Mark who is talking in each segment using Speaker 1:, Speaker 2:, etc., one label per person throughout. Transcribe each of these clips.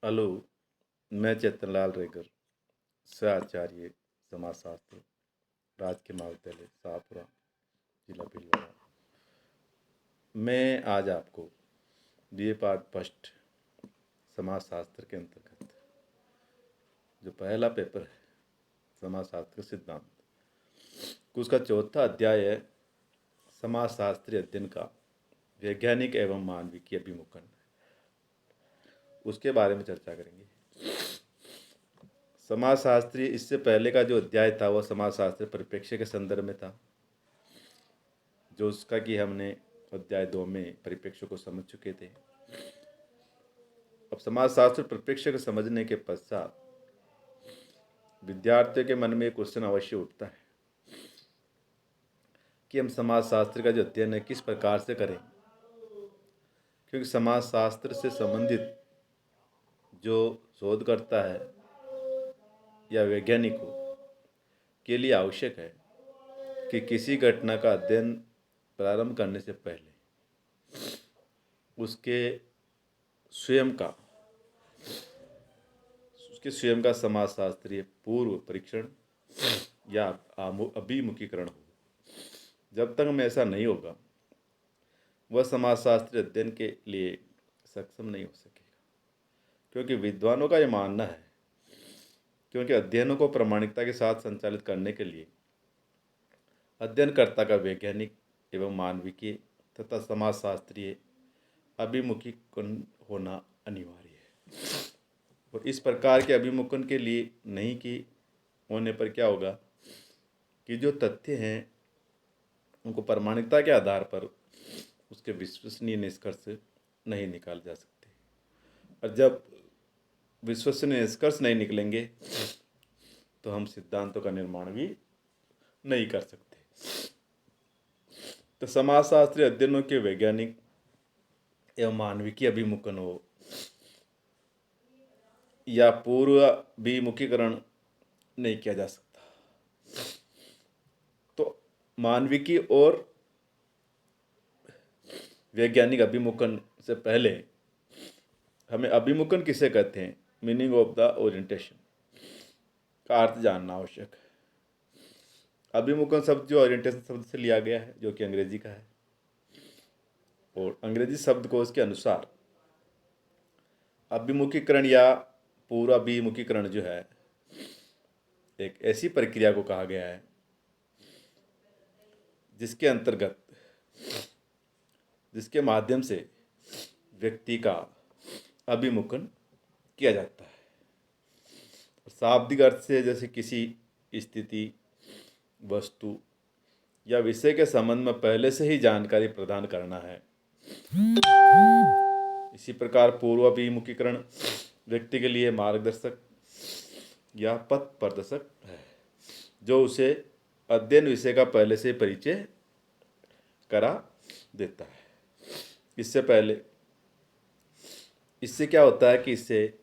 Speaker 1: Hello. मैं चेतनलाल रेगर, सहआचार्य समाजशास्त्र, राजकीय महाविद्यालय शाहपुरा, जिला भीलवाड़ा। मैं आज आपको बीए पार्ट फर्स्ट समाजशास्त्र के अंतर्गत जो पहला पेपर है समाजशास्त्र का सिद्धांत, उसका चौथा अध्याय है समाजशास्त्री अध्ययन का वैज्ञानिक एवं मानविकी अभिमुखन, उसके बारे में चर्चा करेंगे। समाजशास्त्री इससे पहले का जो अध्याय था वह समाजशास्त्र परिप्रेक्ष्य के संदर्भ में था, जो उसका कि हमने अध्याय 2 में परिप्रेक्ष्य को समझ चुके थे। अब समाजशास्त्र परिप्रेक्ष्य को समझने के पश्चात विद्यार्थियों के मन में एक क्वेश्चन अवश्य उठता है कि हम समाजशास्त्र का जो अध्ययन है किस प्रकार से करें, क्योंकि समाजशास्त्र से संबंधित जो शोधकर्ता है या वैज्ञानिक हो के लिए आवश्यक है कि किसी घटना का अध्ययन प्रारंभ करने से पहले उसके स्वयं का समाजशास्त्रीय पूर्व परीक्षण या अभिमुखीकरण हो। जब तक हमें ऐसा नहीं होगा वह समाजशास्त्री अध्ययन के लिए सक्षम नहीं हो सकेगा, क्योंकि विद्वानों का यह मानना है क्योंकि अध्ययनों को प्रामाणिकता के साथ संचालित करने के लिए अध्ययनकर्ता का वैज्ञानिक एवं मानविकीय तथा समाजशास्त्रीय अभिमुखीकरण होना अनिवार्य है। और इस प्रकार के अभिमुखन के लिए नहीं कि होने पर क्या होगा कि जो तथ्य हैं उनको प्रामाणिकता के आधार पर उसके विश्वसनीय निष्कर्ष नहीं निकाले जा सकते, और जब विश्वसनीय निष्कर्ष नहीं निकलेंगे तो हम सिद्धांतों का निर्माण भी नहीं कर सकते। तो समाजशास्त्रीय अध्ययनों के वैज्ञानिक एवं मानविकी अभिमुखन हो या पूर्वाभिमुखीकरण नहीं किया जा सकता। तो मानविकी और वैज्ञानिक अभिमुखन से पहले हमें अभिमुखन किसे कहते हैं, मीनिंग ऑफ द ओरिएंटेशन का अर्थ जानना आवश्यक है। अभिमुखन शब्द जो ओरिएंटेशन शब्द से लिया गया है, जो कि अंग्रेजी का है, और अंग्रेजी शब्दकोश के अनुसार अभिमुखीकरण या पूर्वाभिमुखीकरण जो है एक ऐसी प्रक्रिया को कहा गया है जिसके माध्यम से व्यक्ति का अभिमुखन किया जाता है। शाब्दिक अर्थ से जैसे किसी स्थिति, वस्तु या विषय के संबंध में पहले से ही जानकारी प्रदान करना है। इसी प्रकार पूर्वाभिमुखीकरण व्यक्ति के लिए मार्गदर्शक या पथ प्रदर्शक है, जो उसे अध्ययन विषय का पहले से परिचय करा देता है। इससे क्या होता है कि इससे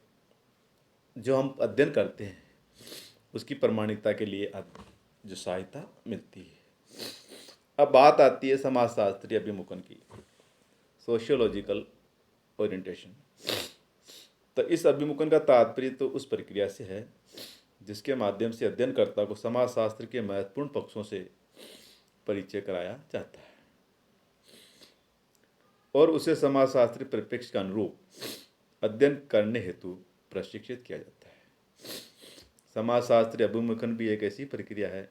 Speaker 1: जो हम अध्ययन करते हैं उसकी प्रामाणिकता के लिए जो सहायता मिलती है। अब बात आती है समाजशास्त्रीय अभिमुखन की, सोशियोलॉजिकल ओरिएंटेशन। तो इस अभिमुखन का तात्पर्य तो उस प्रक्रिया से है जिसके माध्यम से अध्ययनकर्ता को समाजशास्त्र के महत्वपूर्ण पक्षों से परिचय कराया जाता है और उसे समाजशास्त्री परिप्रेक्ष्य के अनुरूप अध्ययन करने हेतु प्रशिक्षित किया जाता है। समाजशास्त्री अभिमुखन भी एक ऐसी प्रक्रिया है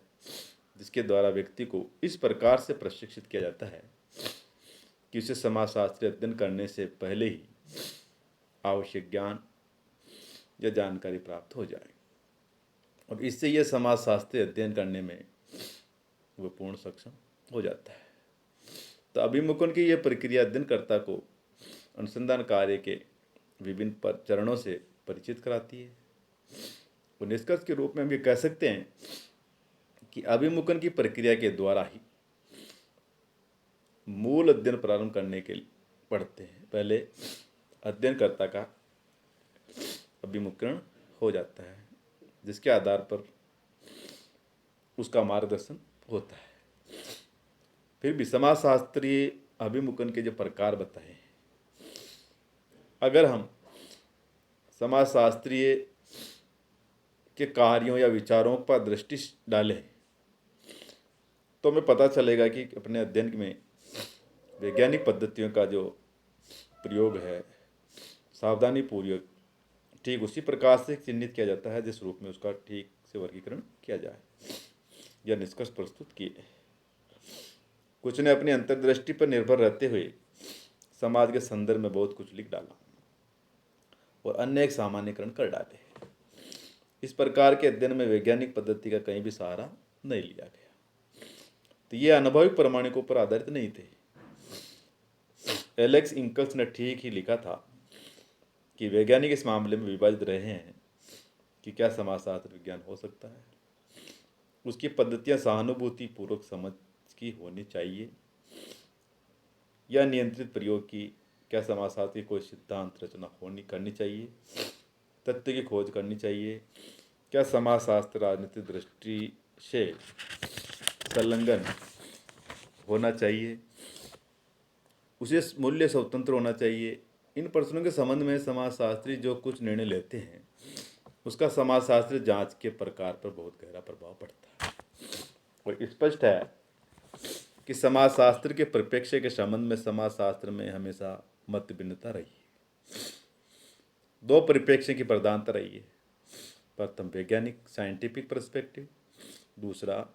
Speaker 1: जिसके द्वारा व्यक्ति को इस प्रकार से प्रशिक्षित किया जाता है कि उसे समाजशास्त्री अध्ययन करने से पहले ही आवश्यक ज्ञान या जानकारी प्राप्त हो जाए, और इससे यह समाजशास्त्री अध्ययन करने में वो पूर्ण सक्षम हो जाता है। तो अभिमुखन की यह प्रक्रिया अध्ययनकर्ता को अनुसंधान कार्य के विभिन्न चरणों से परिचित कराती है। और निष्कर्ष के रूप में हम ये कह सकते हैं कि अभिमुखन की प्रक्रिया के द्वारा ही मूल अध्ययन प्रारंभ करने के लिए पढ़ते हैं। पहले अध्ययनकर्ता का अभिमुखीकरण हो जाता है जिसके आधार पर उसका मार्गदर्शन होता है। फिर भी समाजशास्त्रीय अभिमुखन के जो प्रकार बताए हैं, अगर हम समाजशास्त्रीय के कार्यों या विचारों पर दृष्टि डालें तो हमें पता चलेगा कि अपने अध्ययन में वैज्ञानिक पद्धतियों का जो प्रयोग है सावधानी पूर्वक ठीक उसी प्रकार से चिन्हित किया जाता है जिस रूप में उसका ठीक से वर्गीकरण किया जाए या निष्कर्ष प्रस्तुत किए। कुछ ने अपनी अंतर्दृष्टि पर निर्भर रहते हुए समाज के संदर्भ में बहुत कुछ लिख डाला और अन्य एक सामान्यकरण कर डाले। इस प्रकार के अध्ययन में वैज्ञानिक पद्धति का कहीं भी सहारा नहीं लिया गया, तो ये अनुभविक प्रमाणिकों पर आधारित नहीं थे। एलेक्स इंकल्स ने ठीक ही लिखा था कि वैज्ञानिक इस मामले में विभाजित रहे हैं कि क्या समाजशास्त्र विज्ञान हो सकता है। उसकी पद्धतियां सहानुभूति पूर्वक समझ की होनी चाहिए या नियंत्रित प्रयोग की। क्या समाजशास्त्र की कोई सिद्धांत रचना करनी चाहिए, तथ्य की खोज करनी चाहिए। क्या समाजशास्त्र राजनीतिक दृष्टि से संलग्न होना चाहिए, उसे मूल्य स्वतंत्र होना चाहिए। इन प्रश्नों के संबंध में समाजशास्त्री जो कुछ निर्णय लेते हैं उसका समाजशास्त्री जांच के प्रकार पर बहुत गहरा प्रभाव पड़ता है। और स्पष्ट है कि समाजशास्त्र के परिप्रेक्ष्य के संबंध में समाजशास्त्र में हमेशा मत भिन्नता रही है। दो परिप्रेक्ष्य की प्रधानता रही है, प्रथम वैज्ञानिक साइंटिफिक पर्सपेक्टिव, दूसरा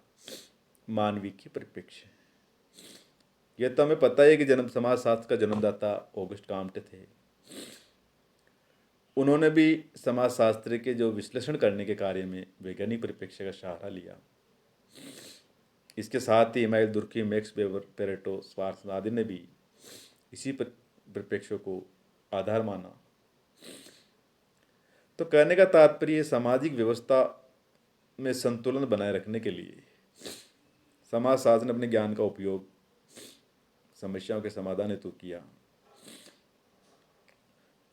Speaker 1: मानवीय की परिप्रेक्ष्य। यह तो हमें पता है कि समाजशास्त्र का जन्मदाता ऑगस्ट काम्टे थे। उन्होंने भी समाजशास्त्र के जो विश्लेषण करने के कार्य में वैज्ञानिक परिप्रेक्ष्य का सहारा लिया। इसके साथ ही Emile Durkheim, Max Weber, Pareto, Schwartz आदि ने भी इसी परिप्रेक्ष्य को आधार माना। तो कहने का तात्पर्य सामाजिक व्यवस्था में संतुलन बनाए रखने के लिए समाजशास्त्र ने अपने ज्ञान का उपयोग समस्याओं के समाधान हेतु किया।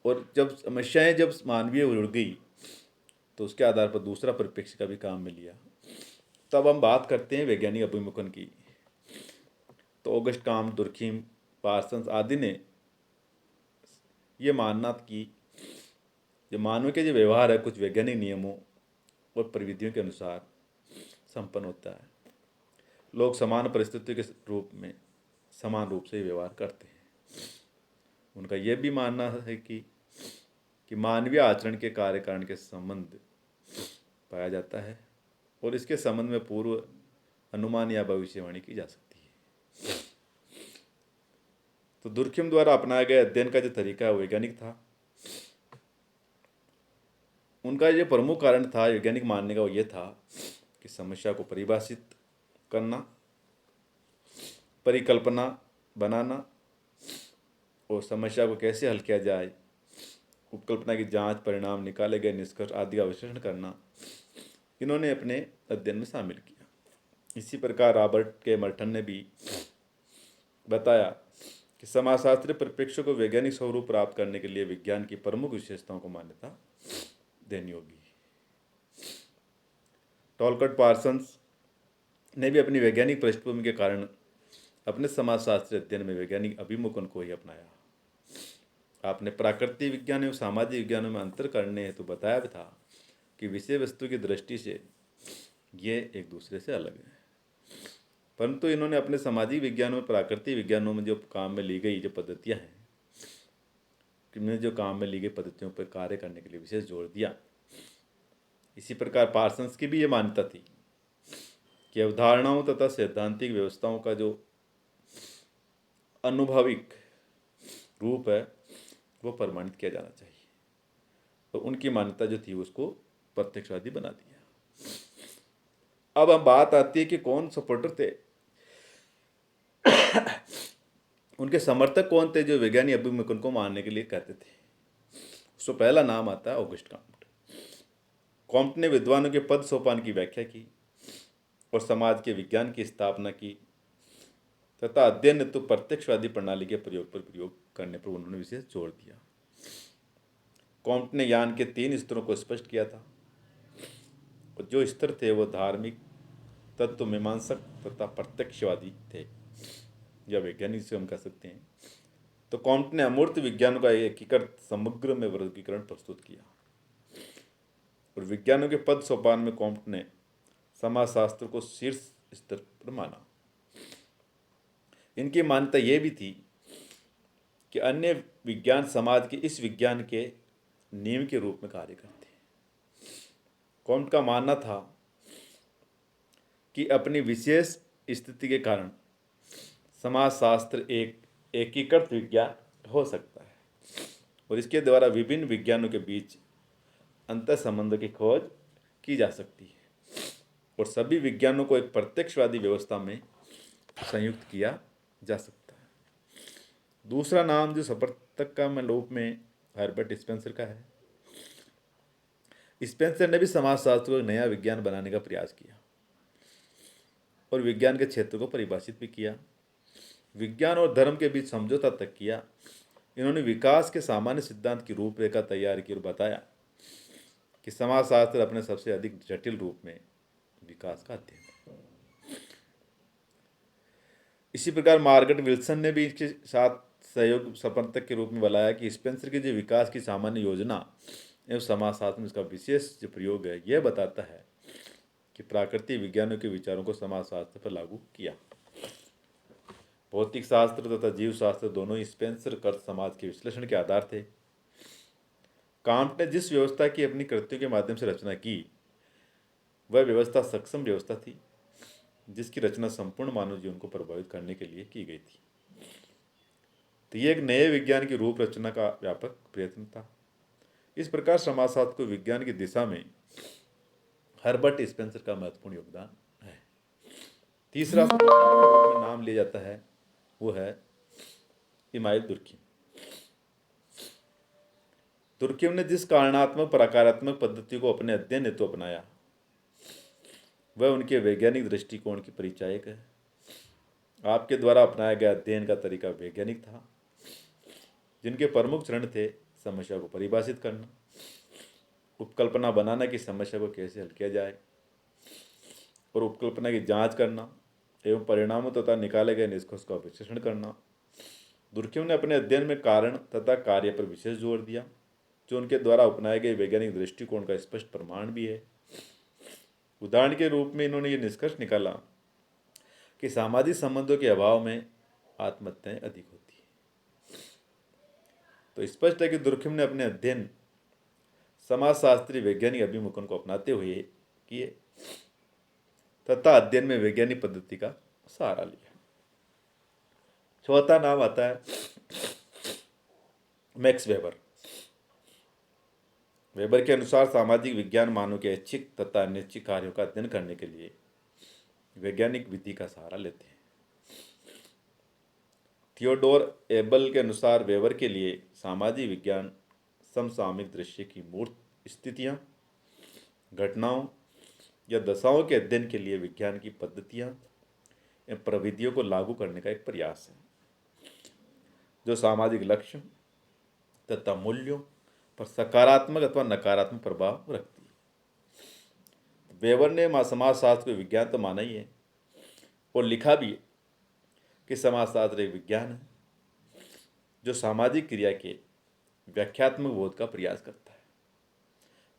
Speaker 1: और जब मानवीय उड़ गई तो उसके आधार पर दूसरा परिप्रेक्ष्य का भी काम में लिया। तब हम बात करते हैं वैज्ञानिक अभिमुखन की। तो ऑगस्ट काम, दुर्खीम, पार्सन्स आदि ने ये मानना कि जो मानव के जो व्यवहार है कुछ वैज्ञानिक नियमों और प्रविधियों के अनुसार संपन्न होता है। लोग समान परिस्थितियों के रूप में समान रूप से व्यवहार करते हैं। उनका यह भी मानना है कि मानवीय आचरण के कार्य कारण के संबंध पाया जाता है और इसके संबंध में पूर्व अनुमान या भविष्यवाणी की जा सकती है। तो दुर्खिम द्वारा अपनाया गया अध्ययन का जो तरीका वैज्ञानिक था। उनका जो प्रमुख कारण था वैज्ञानिक मानने का वो ये था कि समस्या को परिभाषित करना, परिकल्पना बनाना और समस्या को कैसे हल किया जाए, उपकल्पना की जांच, परिणाम, निकाले गए निष्कर्ष आदि का विश्लेषण करना, इन्होंने अपने अध्ययन में शामिल किया। इसी प्रकार रॉबर्ट के मर्टन ने भी बताया कि समाजशास्त्रीय परिप्रेक्ष्य को वैज्ञानिक स्वरूप प्राप्त करने के लिए विज्ञान की प्रमुख विशेषताओं को मान्यता देनी होगी। टॉलकट पार्सन्स ने भी अपनी वैज्ञानिक पृष्ठभूमि के कारण अपने समाजशास्त्री अध्ययन में वैज्ञानिक अभिमुखन को ही अपनाया। आपने प्राकृतिक विज्ञान एवं सामाजिक विज्ञानों में अंतर करने हेतु बताया भी था कि विषय वस्तु की दृष्टि से ये एक दूसरे से अलग है, परंतु इन्होंने अपने सामाजिक विज्ञानों में प्राकृतिक विज्ञानों में जो काम में ली गई जो पद्धतियाँ हैं, इनमें जो काम में ली गई पद्धतियों पर कार्य करने के लिए विशेष जोर दिया। इसी प्रकार पार्सन्स की भी ये मान्यता थी कि अवधारणाओं तथा सैद्धांतिक व्यवस्थाओं का जो अनुभविक रूप है वो प्रमाणित किया जाना चाहिए। तो उनकी मान्यता जो थी उसको प्रत्यक्षवादी बना दिया। अब हम बात आती है कि कौन सपोर्टर थे, उनके समर्थक कौन थे जो वैज्ञानिक अभिमुखन को मानने के लिए कहते थे। उसको पहला नाम आता है ऑगस्ट कॉम्ट। कॉम्ट ने विद्वानों के पद सोपान की व्याख्या की और समाज के विज्ञान की स्थापना की तथा अध्ययन हेतु प्रत्यक्षवादी प्रणाली के प्रयोग करने पर उन्होंने विशेष जोर दिया। कॉम्ट ने ज्ञान के 3 स्तरों को स्पष्ट किया था और जो स्तर थे वो धार्मिक, तत्व मीमांसक तथा प्रत्यक्षवादी थे या वैज्ञानिक से हम कह सकते हैं। तो कॉम्ट ने अमूर्त विज्ञान का एकीकृत समग्र में वर्गीकरण प्रस्तुत किया। और विज्ञानों के पद सोपान में कॉम्ट ने समाजशास्त्र को शीर्ष स्तर पर माना। इनकी मान्यता यह भी थी कि अन्य विज्ञान समाज के इस विज्ञान के नियम के रूप में कार्य करते हैं। कॉम्ट का मानना था कि अपनी विशेष स्थिति के कारण समाजशास्त्र एक एकीकृत विज्ञान हो सकता है और इसके द्वारा विभिन्न विज्ञानों के बीच अंतर संबंधों की खोज की जा सकती है और सभी विज्ञानों को एक प्रत्यक्षवादी व्यवस्था में संयुक्त किया जा सकता है। दूसरा नाम जो सप्रतक का रूप में हर्बर्ट स्पेंसर का है। स्पेंसर ने भी समाजशास्त्र को एक नया विज्ञान बनाने का प्रयास किया और विज्ञान के क्षेत्र को परिभाषित भी किया। विज्ञान और धर्म के बीच समझौता तक किया। इन्होंने विकास के सामान्य सिद्धांत की रूपरेखा तैयार की और बताया कि समाजशास्त्र अपने सबसे अधिक जटिल रूप में विकास का अध्ययन है। इसी प्रकार मार्गरेट विल्सन ने भी इसके साथ सहयोग सप्रतक के रूप में बताया कि स्पेंसर की जो विकास की सामान्य योजना एवं समाजशास्त्र में इसका विशेष जो प्रयोग है यह बताता है कि प्राकृतिक विज्ञानों के विचारों को समाजशास्त्र पर लागू किया। भौतिक शास्त्र तथा जीव शास्त्र दोनों ही स्पेंसर कर्त समाज के विश्लेषण के आधार थे। कांट ने जिस व्यवस्था की अपनी कृतियों के माध्यम से रचना की वह व्यवस्था सक्षम व्यवस्था थी जिसकी रचना संपूर्ण मानव जीवन को प्रभावित करने के लिए की गई थी। तो ये एक नए विज्ञान की रूप रचना का व्यापक प्रयत्न था। इस प्रकार समाजशास्त्र को विज्ञान की दिशा में हर्बर्ट स्पेंसर का महत्वपूर्ण योगदान है। तीसरा नाम लिया जाता है वो है इमाइल दुर्खिम। दुर्खिम ने जिस कारणात्मक प्रकारात्मक पद्धति को अपने अध्ययन हेतु अपनाया वह उनके वैज्ञानिक दृष्टिकोण की परिचायक है। आपके द्वारा अपनाया गया अध्ययन का तरीका वैज्ञानिक था जिनके प्रमुख चरण थे समस्या को परिभाषित करना, उपकल्पना बनाना कि समस्या को कैसे हल किया जाए और उपकल्पना की जांच करना एवं परिणामों तथा निकाले गए निष्कर्ष का विश्लेषण करना। दुर्खिम ने अपने अध्ययन में कारण तथा कार्य पर विशेष जोर दिया जो उनके द्वारा अपनाए गए वैज्ञानिक दृष्टिकोण का स्पष्ट प्रमाण भी है। उदाहरण के रूप में इन्होंने ये निष्कर्ष निकाला कि सामाजिक संबंधों के अभाव में आत्महत्याएं अधिक होती है। तो स्पष्ट है कि दुर्खिम ने अपने अध्ययन समाजशास्त्री वैज्ञानिक अभिमुखन को अपनाते हुए किए तथा अध्ययन में वैज्ञानिक पद्धति का सहारा लिया। चौथा नाम आता है मैक्स वेबर। वेबर के अनुसार सामाजिक विज्ञान मानव के ऐच्छिक तथा अनैच्छिक कार्यों का अध्ययन करने के लिए वैज्ञानिक विधि का सहारा लेते हैं। थियोडोर एबल के अनुसार वेबर के लिए सामाजिक विज्ञान समसामयिक दृश्य की मूर्त स्थितियां, घटनाओं या दशाओं के अध्ययन के लिए विज्ञान की पद्धतियां या प्रविधियों को लागू करने का एक प्रयास है जो सामाजिक लक्ष्य तथा मूल्यों पर सकारात्मक अथवा नकारात्मक प्रभाव रखती है। वेबर ने समाजशास्त्र को विज्ञान तो माना ही है और लिखा भी है कि समाजशास्त्र एक विज्ञान है जो सामाजिक क्रिया के व्याख्यात्मक बोध का प्रयास करता है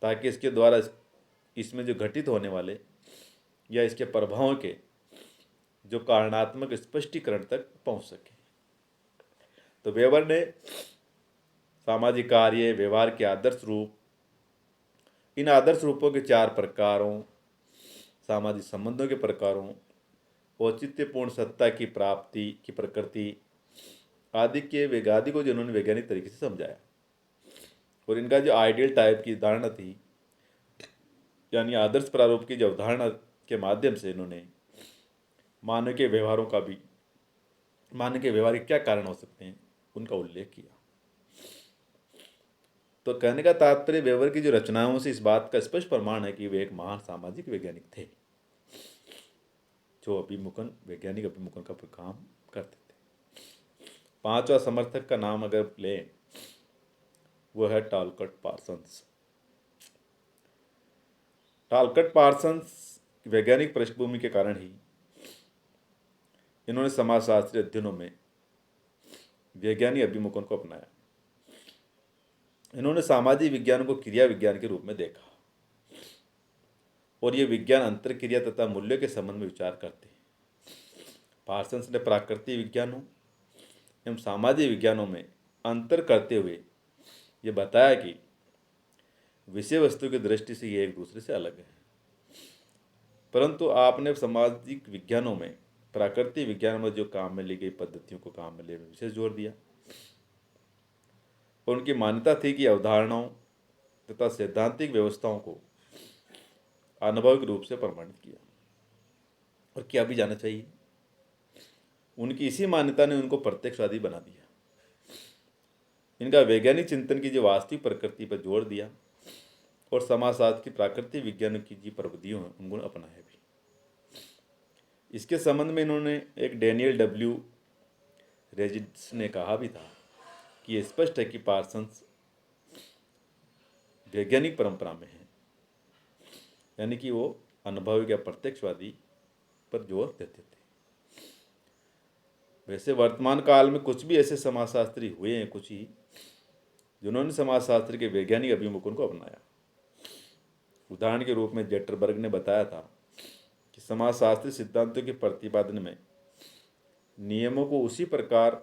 Speaker 1: ताकि इसके द्वारा इसमें जो घटित होने वाले या इसके प्रभावों के जो कारणात्मक स्पष्टीकरण तक पहुंच सके। तो वेबर ने सामाजिक कार्य व्यवहार के आदर्श रूप, इन आदर्श रूपों के 4 प्रकारों, सामाजिक संबंधों के प्रकारों, औचित्यपूर्ण सत्ता की प्राप्ति की प्रकृति आदि को जिन्होंने वैज्ञानिक तरीके से समझाया और इनका जो आइडियल टाइप की धारणा थी यानी आदर्श प्रारूप की जो अवधारणा के माध्यम से इन्होंने मानव के व्यवहार के क्या कारण हो सकते हैं उनका उल्लेख किया। तो कहने का तात्पर्य वेबर की जो रचनाओं से इस बात का स्पष्ट प्रमाण है कि वे एक महान सामाजिक वैज्ञानिक थे जो वैज्ञानिक अभिमुखन का काम करते थे। 5वां समर्थक का नाम अगर लें वो है टालकट पार्सन्स। टालकट पार्सन्स वैज्ञानिक पृष्ठभूमि के कारण ही इन्होंने समाजशास्त्री अध्ययनों में वैज्ञानिक अभिमुखन को अपनाया। इन्होंने सामाजिक विज्ञान को क्रिया विज्ञान के रूप में देखा और ये विज्ञान अंतरक्रिया तथा मूल्यों के संबंध में विचार करते हैं। पार्सन्स ने प्राकृतिक विज्ञानों एवं सामाजिक विज्ञानों में अंतर करते हुए ये बताया कि विषय वस्तु की दृष्टि से ये एक दूसरे से अलग है, परंतु आपने सामाजिक विज्ञानों में प्राकृतिक विज्ञान में जो काम में ली गई पद्धतियों को काम में लेने में विशेष जोर दिया। और उनकी मान्यता थी कि अवधारणाओं तथा सैद्धांतिक व्यवस्थाओं को अनुभविक रूप से प्रमाणित किया और किया भी जाना चाहिए। उनकी इसी मान्यता ने उनको प्रत्यक्षवादी बना दिया। इनका वैज्ञानिक चिंतन की जो वास्तविक प्रकृति पर जोर दिया और समाजशास्त्र की प्राकृतिक विज्ञान की जो प्रविधियों हैं उनको अपनाया भी। इसके संबंध में इन्होंने एक डैनियल डब्ल्यू रेजिड्स ने कहा भी था कि ये स्पष्ट है कि पार्सन्स वैज्ञानिक परंपरा में है, यानी कि वो अनुभवी या प्रत्यक्षवादी पर जोर देते थे। वैसे वर्तमान काल में कुछ भी ऐसे समाजशास्त्री हुए हैं, कुछ ही, जिन्होंने समाजशास्त्र के वैज्ञानिक अभिमुखों को अपनाया। उदाहरण के रूप में जेटरबर्ग ने बताया था कि समाजशास्त्री सिद्धांतों के प्रतिपादन में नियमों को उसी प्रकार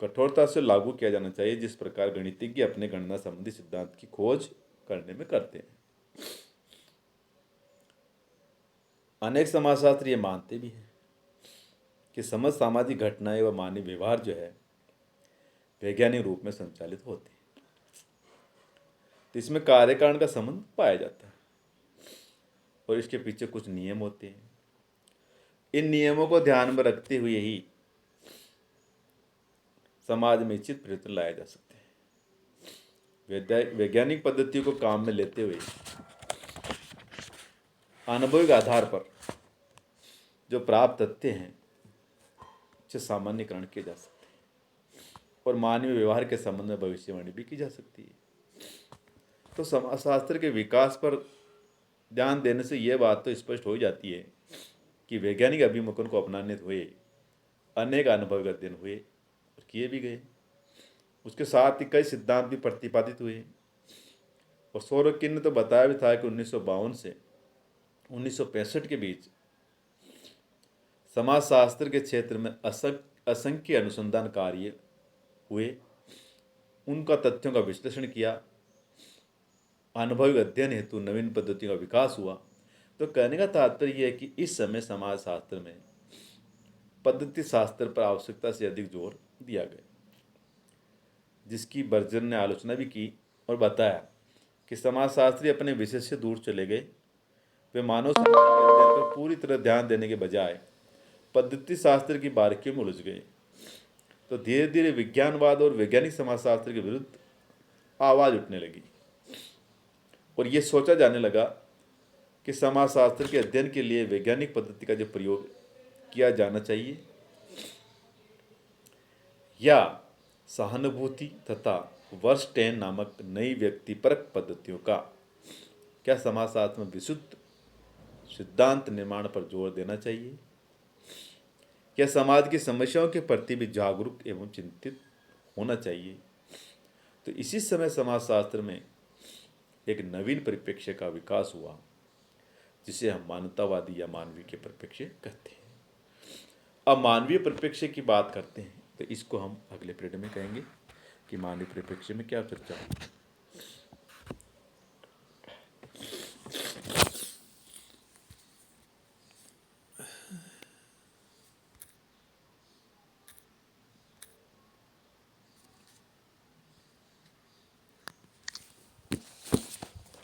Speaker 1: कठोरता से लागू किया जाना चाहिए जिस प्रकार गणितज्ञ अपने गणना संबंधी सिद्धांत की खोज करने में करते हैं। अनेक समाजशास्त्री ये मानते भी हैं कि समस्त सामाजिक घटनाएं व मानवीय व्यवहार जो है वैज्ञानिक रूप में संचालित होते हैं, तो इसमें कार्य कारण का संबंध पाया जाता है और इसके पीछे कुछ नियम होते हैं। इन नियमों को ध्यान में रखते हुए ही समाज में इच्छित परिवर्तन लाया जा सकते हैं। वैज्ञानिक पद्धतियों को काम में लेते हुए अनुभव आधार पर जो प्राप्त तथ्य हैं उसे सामान्यकरण किए जा सकते हैं और मानवीय व्यवहार के संबंध में भविष्यवाणी भी की जा सकती है। तो समाजशास्त्र के विकास पर ध्यान देने से यह बात तो स्पष्ट हो जाती है कि वैज्ञानिक अभिमुखों को अपनाने हुए अनेक अनुभव अध्ययन हुए और किए भी गए। उसके साथ ही कई सिद्धांत भी प्रतिपादित हुए और सोरोकिन ने तो बताया भी था कि 1952 से 1965 के बीच समाजशास्त्र के क्षेत्र में असंख्य अनुसंधान कार्य हुए, उनका तथ्यों का विश्लेषण किया, अनुभवी अध्ययन हेतु नवीन पद्धतियों का विकास हुआ। तो कहने का तात्पर्य यह है कि इस समय समाजशास्त्र में पद्धति शास्त्र पर आवश्यकता से अधिक जोर दिया गया, जिसकी बर्जर ने आलोचना भी की और बताया कि समाजशास्त्री अपने विषय से दूर चले गए। वे मानव समाज के अध्ययन पर पूरी तरह ध्यान देने के बजाय पद्धति शास्त्र की बारीकियों में उलझ गए। तो धीरे धीरे विज्ञानवाद और वैज्ञानिक समाजशास्त्र के विरुद्ध आवाज़ उठने लगी और ये सोचा जाने लगा कि समाजशास्त्र के अध्ययन के लिए वैज्ञानिक पद्धति का जो प्रयोग किया जाना चाहिए या सहानुभूति तथा वर्स्टेन नामक नई व्यक्तिपरक पद्धतियों का क्या समाजशास्त्र में विशुद्ध सिद्धांत निर्माण पर जोर देना चाहिए, क्या समाज की समस्याओं के प्रति भी जागरूक एवं चिंतित होना चाहिए। तो इसी समय समाजशास्त्र में एक नवीन परिप्रेक्ष्य का विकास हुआ जिसे हम मानवतावादी या मानवीय के परिप्रेक्ष्य कहते हैं। अब मानवीय परिप्रेक्ष्य की बात करते हैं तो इसको हम अगले पीरियड में कहेंगे कि मानवीय परिप्रेक्ष्य में क्या चर्चा है।